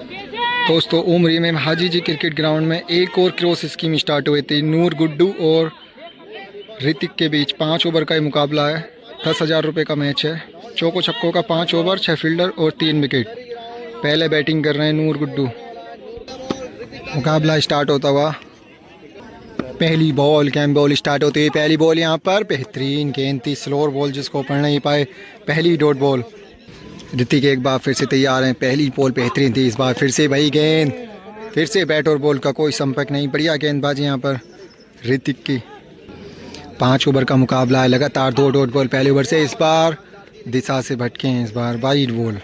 दोस्तों उमरी में हाजी जी cricket ground में एक और क्रॉस स्कीम स्टार्ट हुई थी। नूर गुड्डू और ऋतिक के बीच 5 ओवर का ये मुकाबला है। 10,000 रुपये का मैच है। चौको छक्कों का 5 ओवर, 6 फील्डर और 3 विकेट। पहले बैटिंग कर रहे हैं नूर गुड्डू। मुकाबला स्टार्ट होता हुआ पहली बॉल कैम बॉल स्टार्ट होती है। पहली बॉल यहाँ पर बेहतरीन गेंद थी, स्लोअर बॉल जिसको पढ़ नहीं पाए। पहली डॉट बॉल। ऋतिक एक बार फिर से तैयार हैं। पहली बॉल बेहतरीन थी। इस बार फिर से वही गेंद, फिर से बैट और बॉल का कोई संपर्क नहीं। बढ़िया गेंदबाजी यहाँ पर ऋतिक की। 5 ओवर का मुकाबला है। लगातार 2 डॉट बॉल पहले ओवर से। इस बार दिशा से भटके हैं। इस बार वाइड बॉल।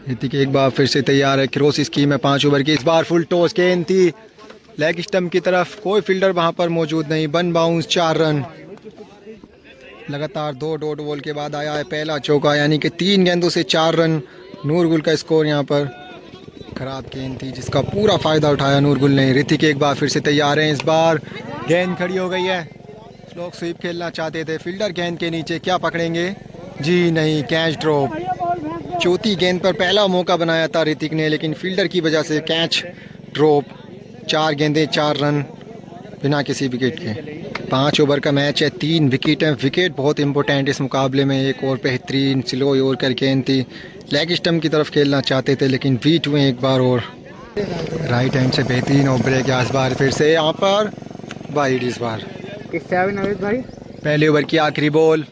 ऋतिक एक बार फिर से तैयार है। क्रॉस स्कीम है 5 ओवर की। इस बार फुल टॉस गेंद थी लेग स्टंप की तरफ। कोई फील्डर वहां पर मौजूद नहीं। 1 बाउंस 4 रन। लगातार 2 डॉट बॉल के बाद आया है पहला चौका, यानी कि 3 गेंदों से 4 रन। नूरगुल का स्कोर यहाँ पर। खराब गेंद थी जिसका पूरा फायदा उठाया नूरगुल ने। ऋतिक एक बार फिर से तैयार हैं। इस बार गेंद खड़ी हो गई है। लोग स्वीप खेलना चाहते थे। फील्डर गेंद के नीचे, क्या पकड़ेंगे? जी नहीं, कैच ड्रॉप। चौथी गेंद पर पहला मौका बनाया था ऋतिक ने, लेकिन फील्डर की वजह से कैच ड्रॉप। 4 गेंदें 4 रन बिना किसी विकेट के। 5 ओवर का मैच है। 3 विकेट हैं। विकेट बहुत इंपॉर्टेंट इस मुकाबले में। एक और बेहतरीन स्लो ओवर कर गेंद थी। लेग स्टंप की तरफ खेलना चाहते थे लेकिन बीट हुए एक बार और। राइट हैंड से बेहतरीन और ब्रेक। इस बार फिर से यहाँ पर वाइड। इस बार पहले ओवर की आखिरी बॉल।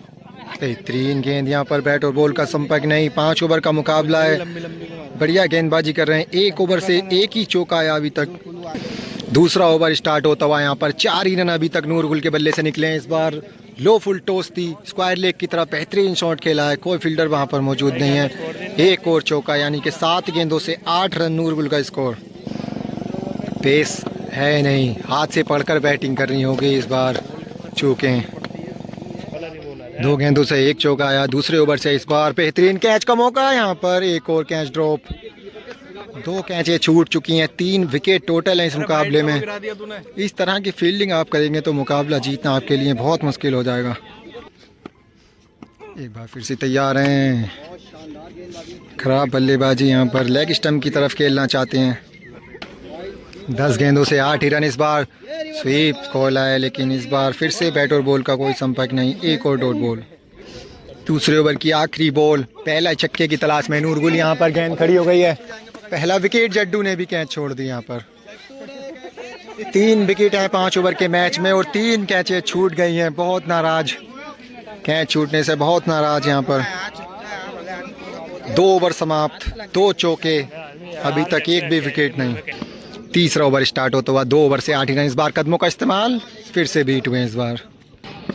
बेहतरीन गेंद यहाँ पर। बैट और बॉल का संपर्क नहीं। 5 ओवर का मुकाबला है। बढ़िया गेंदबाजी कर रहे हैं। 1 ओवर से 1 ही चौका आया अभी तक। दूसरा ओवर स्टार्ट होता हुआ यहाँ पर 4 ही रन अभी तक नूरगुल के बल्ले से निकले हैं। इस बार लो फुल टॉस थी। स्क्वायर लेग की तरफ बेहतरीन शॉट खेला है। कोई फील्डर वहाँ पर मौजूद नहीं है। 1 और चौका, यानी कि 7 गेंदों से 8 रन नूरगुल का स्कोर। पेस है नहीं, हाथ से पढ़कर बैटिंग करनी होगी इस बार। चूके 2 गेंदों से 1 चौका आया दूसरे ओवर से। इस बार बेहतरीन कैच का मौका। यहाँ पर एक और कैच ड्रॉप। 2 कैचें छूट चुकी हैं। 3 विकेट टोटल हैं इस मुकाबले में। इस तरह की फील्डिंग आप करेंगे तो मुकाबला जीतना आपके लिए बहुत मुश्किल हो जाएगा। एक बार फिर से तैयार हैं। खराब बल्लेबाजी यहाँ पर। लेग स्टंप की तरफ खेलना चाहते हैं। 10 गेंदों से 8 ही रन। इस बार स्वीप कॉल है, लेकिन इस बार फिर से बैट और बॉल का कोई संपर्क नहीं। 1 और डॉट बॉल। दूसरे ओवर की आखिरी बॉल। पहला छक्के की तलाश में नूरगुल। यहाँ पर गेंद खड़ी हो गई है। पहला विकेट। जड्डू ने भी कैच छोड़ दी यहाँ पर। 3 विकेट हैं 5 ओवर के मैच में और 3 कैचें छूट गई हैं। बहुत नाराज, कैच छूटने से बहुत नाराज यहाँ पर। 2 ओवर समाप्त, 2 चौके, अभी तक 1 भी विकेट नहीं। तीसरा ओवर स्टार्ट होता हुआ 2 ओवर से 8 रन। इस बार कदमों का इस्तेमाल। फिर से बीट हुए इस बार।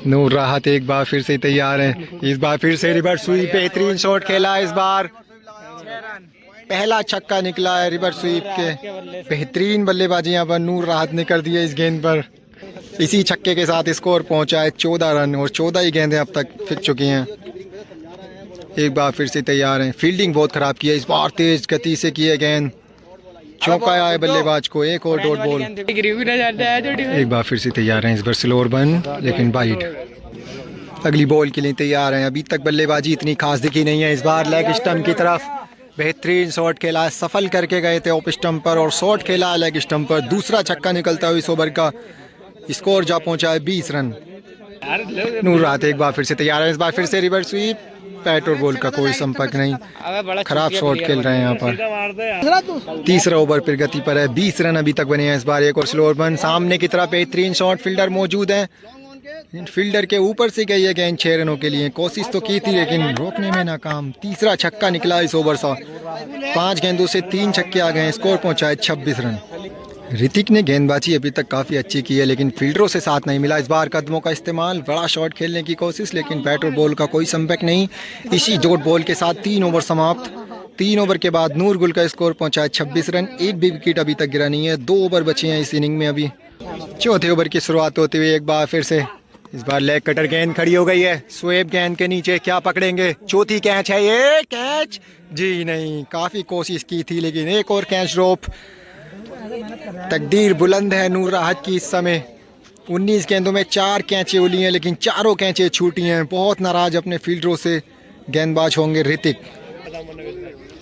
नूर राहत एक बार फिर से तैयार है। इस बार फिर से रिवर्स स्वीप। बेहतरीन शॉट खेला इस बार। पहला छक्का निकला है रिवर्स स्वीप के। बेहतरीन बल्लेबाजी यहाँ पर नूर राहत ने कर दी है इस गेंद पर। इसी छक्के के साथ स्कोर पहुंचा है 14 रन और 14 ही गेंदें अब तक फेंक चुकी हैं। एक बार फिर से तैयार हैं। फील्डिंग बहुत खराब की है इस बार। तेज गति से की है गेंद। चौंकाया है बल्लेबाज को। 1 और डॉट बॉल। एक बार फिर से तैयार हैं। इस बार स्लोअर बन, लेकिन वाइड। अगली बॉल के लिए तैयार हैं। अभी तक बल्लेबाजी इतनी खास दिखी नहीं है। इस बार लेग स्टंप की तरफ बेहतरीन शॉट खेला है। सफल करके गए थे ऑफ स्टंप पर और शॉट खेला है लेग स्टंप पर। दूसरा छक्का निकलता हुआ इस ओवर का। स्कोर जा पहुंचा है 20 रन। नूर राहत एक बार फिर से तैयार है। इस बार फिर से रिवर्स स्वीप। बैट और बॉल का कोई संपर्क नहीं। खराब शॉट खेल रहे हैं यहाँ पर। तीसरा ओवर फिर गति पर है। 20 रन अभी तक बने हैं इस बार। 1 और स्लोअर बन। सामने की तरफ बेहतरीन शॉट। फील्डर मौजूद है। फील्डर के ऊपर से गई है गेंद 6 रनों के लिए। कोशिश तो की थी लेकिन रोकने में नाकाम। तीसरा छक्का निकला इस ओवर से। 5 गेंदों से 3 छक्के आ गए। स्कोर पहुंचा है 26 रन। ऋतिक ने गेंदबाजी अभी तक काफ़ी अच्छी की है लेकिन फील्डरों से साथ नहीं मिला। इस बार कदमों का इस्तेमाल। बड़ा शॉट खेलने की कोशिश, लेकिन बैट और बॉल का कोई संपर्क नहीं। इसी डॉट बॉल के साथ 3 ओवर समाप्त। 3 ओवर के बाद नूरगुल का स्कोर पहुंचा है 26 रन। 1 भी विकेट अभी तक गिरा नहीं है। 2 ओवर बचे हैं इस इनिंग में अभी। चौथे ओवर की शुरुआत होते हुए एक बार फिर से इस बार लेग कटर गेंद खड़ी हो गई है। स्वेप गेंद के नीचे, क्या पकड़ेंगे? चौथी कैच है ये। कैच जी नहीं। काफ़ी कोशिश की थी लेकिन 1 और कैच ड्रॉप। तकदीर बुलंद है नूर राहत की इस समय। 19 गेंदों में 4 कैचें उली हैं लेकिन चारों कैचें छूटी हैं। बहुत नाराज अपने फील्डरों से गेंदबाज होंगे ऋतिक।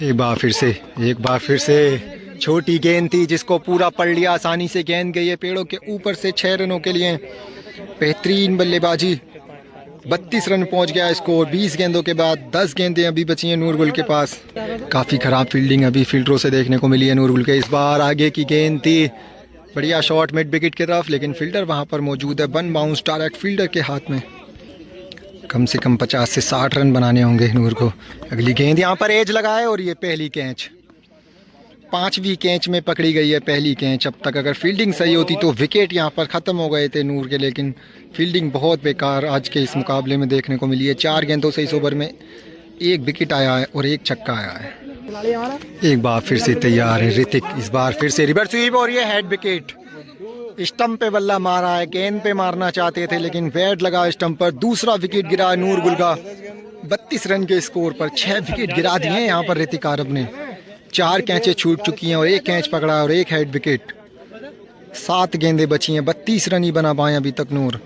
एक बार फिर से छोटी गेंद थी जिसको पूरा पढ़ लिया, आसानी से गेंद गई है पेड़ों के ऊपर से 6 रनों के लिए। बेहतरीन बल्लेबाजी, 32 रन पहुंच गया स्कोर 20 गेंदों के बाद। 10 गेंदें अभी बची हैं नूरगुल के पास। काफ़ी ख़राब फील्डिंग अभी फील्डरों से देखने को मिली है नूरगुल के। इस बार आगे की गेंद थी, बढ़िया शॉट मिड विकेट की तरफ, लेकिन फील्डर वहां पर मौजूद है। 1 बाउंस डायरेक्ट फील्डर के हाथ में। कम से कम 50 से 60 रन बनाने होंगे नूर को। अगली गेंद यहाँ पर एज लगाए और ये पहली कैच, 5वीं कैच में पकड़ी गई है पहली कैच। अब तक अगर फील्डिंग सही होती तो विकेट यहाँ पर ख़त्म हो गए थे नूर के, लेकिन फील्डिंग बहुत बेकार आज के इस मुकाबले में देखने को मिली है। 4 गेंदों से इस ओवर में 1 विकेट आया है और 1 छक्का आया है। एक बार फिर से तैयार है ऋतिक, इस बार फिर से रिवर्स स्वीप और ये हेड विकेट। स्टंप पे बल्ला मारा है, गेंद पे मारना चाहते थे लेकिन वेट लगा स्टंप पर। दूसरा विकेट गिरा नूरगुल का 32 रन के स्कोर पर। 6 विकेट गिरा दिए हैं यहाँ पर ऋतिक आरब ने। 4 कैचें छूट चुकी हैं और 1 कैच पकड़ा है और 1 हेड विकेट। 7 गेंदें बची हैं, 32 रन ही बना पाए अभी तक नूर।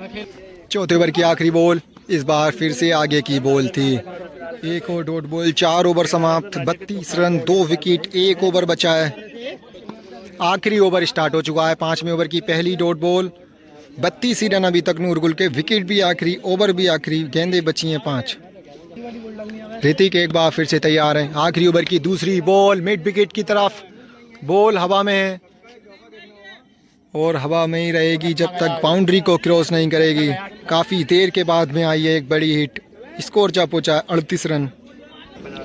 चौथे ओवर की आखिरी बॉल, इस बार फिर से आगे की बॉल थी। 1 और डॉट बॉल, 4 ओवर समाप्त, 32 रन 2 विकेट, 1 ओवर बचा है। आखिरी ओवर स्टार्ट हो चुका है। 5वें ओवर की पहली डॉट बॉल, 32 ही रन अभी तक नूरगुल के। विकेट भी आखिरी, ओवर भी आखिरी, गेंदें बची हैं 5। ऋतिक एक बार फिर से तैयार है। आखिरी ओवर की दूसरी बॉल मिड विकेट की तरफ, बॉल हवा में है और हवा में ही रहेगी जब तक बाउंड्री को क्रॉस नहीं करेगी। काफ़ी देर के बाद में आई है एक बड़ी हिट। स्कोर जा पहुंचा 38 रन।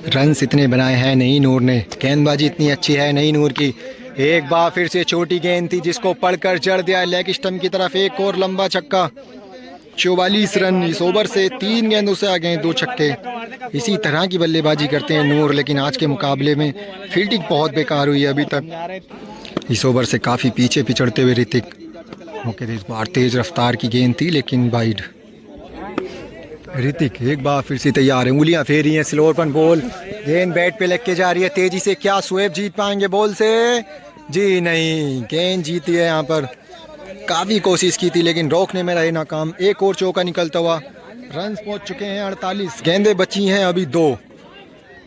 रन्स इतने बनाए हैं नहीं नूर ने, गेंदबाजी इतनी अच्छी है नहीं नूर की। एक बार फिर से छोटी गेंद थी जिसको पढ़कर जड़ दिया लेग स्टंप की तरफ। एक और लंबा छक्का, 44 रन इस ओवर से। 3 गेंदों से आ गए 2 छक्के। इसी तरह की बल्लेबाजी करते हैं नूर, लेकिन आज के मुकाबले में फील्डिंग बहुत बेकार हुई है अभी तक। इस ओवर से काफ़ी पीछे पिछड़ते हुए ऋतिक। ओके, इस बार तेज रफ्तार की गेंद थी लेकिन वाइड। ऋतिक एक बार फिर से तैयार है, उंगलियां फेरी हैं, स्लो ओपन बॉल, गेंद बैट पे लग के जा रही है तेजी से। क्या स्वेप जीत पाएंगे बॉल से? जी नहीं, गेंद जीती है यहाँ पर। काफ़ी कोशिश की थी लेकिन रोकने में रहे नाकाम। एक और चौका निकलता हुआ। रन पहुंच चुके हैं 48, गेंदें बची हैं अभी 2।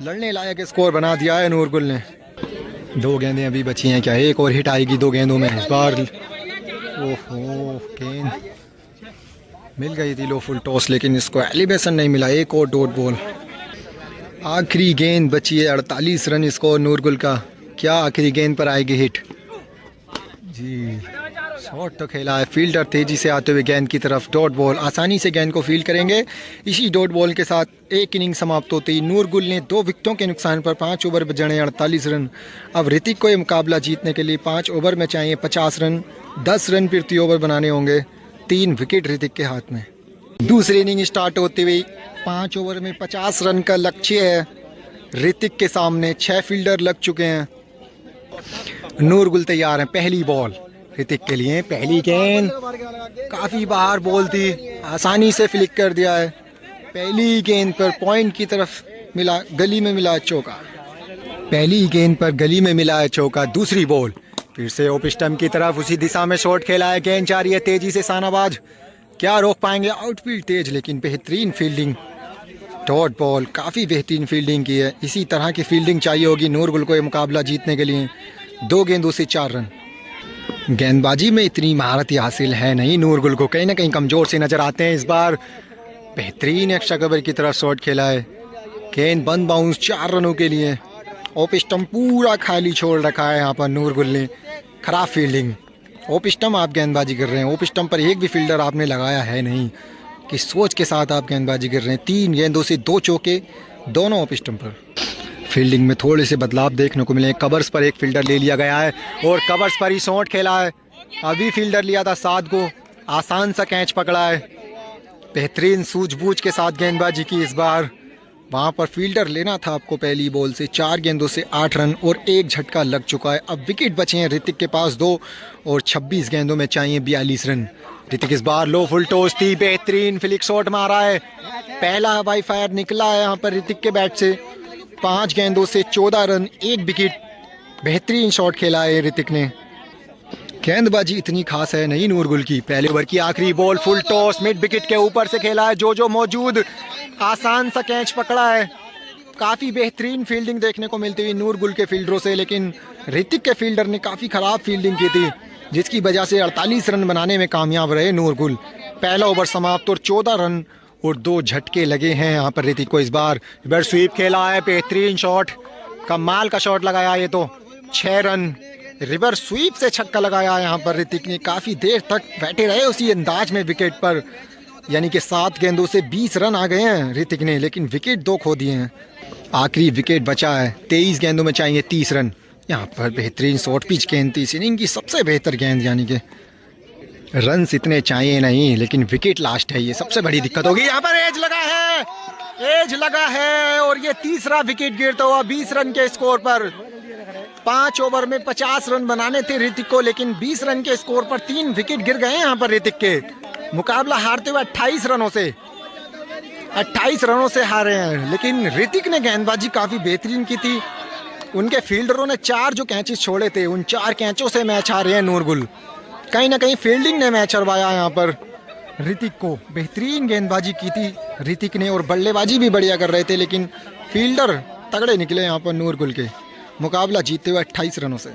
लड़ने लायक स्कोर बना दिया है नूरगुल ने। 2 गेंदें अभी बची हैं, क्या एक और हिट आएगी 2 गेंदों में इस बार? ओहो, गेंद मिल गई थी लो फुल टॉस लेकिन इसको एलिवेशन नहीं मिला। एक और डॉट बॉल, आखिरी गेंद बची है। 48 रन स्कोर नूरगुल का। क्या आखिरी गेंद पर आएगी हिट? जी, शॉट तो खेला है, फील्डर तेजी से आते हुए गेंद की तरफ। डॉट बॉल, आसानी से गेंद को फील्ड करेंगे। इसी डॉट बॉल के साथ एक इनिंग समाप्त होती। नूरगुल ने 2 विकेटों के नुकसान पर 5 ओवर जड़े 48 रन। अब ऋतिक को ये मुकाबला जीतने के लिए 5 ओवर में चाहिए 50 रन। 10 रन प्रति ओवर बनाने होंगे। 3 विकेट ऋतिक के हाथ में। दूसरी इनिंग स्टार्ट होती हुई 5 ओवर में 50 रन का लक्ष्य है ऋतिक के सामने। 6 फील्डर लग चुके हैं। नूरगुल तैयार है। पहली बॉल ऋतिक के लिए, पहली गेंद काफ़ी बाहर बॉल थी, आसानी से फ्लिक कर दिया है। पहली गेंद पर पॉइंट की तरफ मिला, गली में मिला चौका। पहली गेंद पर गली में मिला है चौका। दूसरी बॉल फिर से ऑफ स्टंप की तरफ, उसी दिशा में शॉट खेला है। गेंद जा रही है तेजी से, शानाबाज क्या रोक पाएंगे? आउटफील्ड तेज लेकिन बेहतरीन फील्डिंग। डॉट बॉल, काफ़ी बेहतरीन फील्डिंग की है। इसी तरह की फील्डिंग चाहिए होगी नूरगुल को ये मुकाबला जीतने के लिए। 2 गेंदों से 4 रन। गेंदबाजी में इतनी महारत हासिल है नहीं नूरगुल को, कहीं ना कहीं कमज़ोर से नज़र आते हैं। इस बार बेहतरीन एक्स्ट्रा कवर की तरफ शॉट खेला है। गेंद 1 बाउंस 4 रनों के लिए। ऑफ स्टंप पूरा खाली छोड़ रखा है यहाँ पर नूरगुल ने। खराब फील्डिंग। ऑफ स्टंप आप गेंदबाजी कर रहे हैं, ऑफ स्टंप पर एक भी फील्डर आपने लगाया है नहीं। किस सोच के साथ आप गेंदबाजी कर रहे हैं? 3 गेंदों से 2 चौके, दोनों ऑफ स्टंप पर। फील्डिंग में थोड़े से बदलाव देखने को मिले। कवर्स पर एक फील्डर ले लिया गया है और कवर्स पर ही शॉट खेला है। अभी फील्डर लिया था 7 को, आसान सा कैच पकड़ा है। बेहतरीन सूझबूझ के साथ गेंदबाजी की इस बार। वहाँ पर फील्डर लेना था आपको पहली बॉल से। 4 गेंदों से 8 रन और 1 झटका लग चुका है। अब विकेट बचे हैं ऋतिक के पास 2 और 26 गेंदों में चाहिए 42 रन। ऋतिक इस बार लो फुल टॉस थी, बेहतरीन फ्लिक शॉट मारा है। पहला हवाई फायर निकला है यहाँ पर ऋतिक के बैट से। 5 गेंदों से 14 रन, 1 विकेट। बेहतरीन शॉट खेला है ऋतिक ने। गेंदबाजी इतनी खास है नहीं नूरगुल की। पहले ओवर की आखिरी ball, full toss mid wicket के ऊपर से खेला है। जो मौजूद, आसान सा कैच पकड़ा है। काफ़ी बेहतरीन फील्डिंग देखने को मिलती हुई नूरगुल के फील्डरों से, लेकिन ऋतिक के फील्डर ने काफ़ी ख़राब फील्डिंग की थी, जिसकी वजह से 48 रन बनाने में कामयाब रहे नूरगुल। पहला ओवर समाप्त और 14 रन और 2 झटके लगे हैं यहाँ पर ऋतिक को। इस बार स्वीप खेला है, बेहतरीन शॉट, कमाल का शॉट लगाया ये तो। 6 रन रिवर्स स्वीप से छक्का लगाया यहाँ पर ऋतिक ने। काफ़ी देर तक बैठे रहे उसी अंदाज में विकेट पर, यानी कि 7 गेंदों से 20 रन आ गए हैं ऋतिक ने, लेकिन विकेट 2 खो दिए हैं। आखिरी विकेट बचा है, 23 गेंदों में चाहिए 30 रन। यहाँ पर बेहतरीन शॉर्ट पिच गेंद थी, इस इनिंग की सबसे बेहतर गेंद, यानी कि रन्स इतने चाहिए नहीं लेकिन विकेट लास्ट है, ये सबसे बड़ी दिक्कत होगी। यहाँ पर एज लगा है, एज लगा है और ये तीसरा विकेट गिरता हुआ 20 रन के स्कोर पर। 5 ओवर में 50 रन बनाने थे ऋतिक को, लेकिन 20 रन के स्कोर पर 3 विकेट गिर गए यहाँ पर ऋतिक के। मुकाबला हारते हुए 28 रनों से हारे हैं, लेकिन ऋतिक ने गेंदबाजी काफ़ी बेहतरीन की थी। उनके फील्डरों ने 4 जो कैचेस छोड़े थे, उन 4 कैचों से मैच हारे हैं नूरगुल। कहीं ना कहीं फील्डिंग ने मैच हरवाया यहाँ पर ऋतिक को। बेहतरीन गेंदबाजी की थी ऋतिक ने और बल्लेबाजी भी बढ़िया कर रहे थे, लेकिन फील्डर तगड़े निकले यहाँ पर नूरगुल के। मुकाबला जीतते हुए 28 रनों से।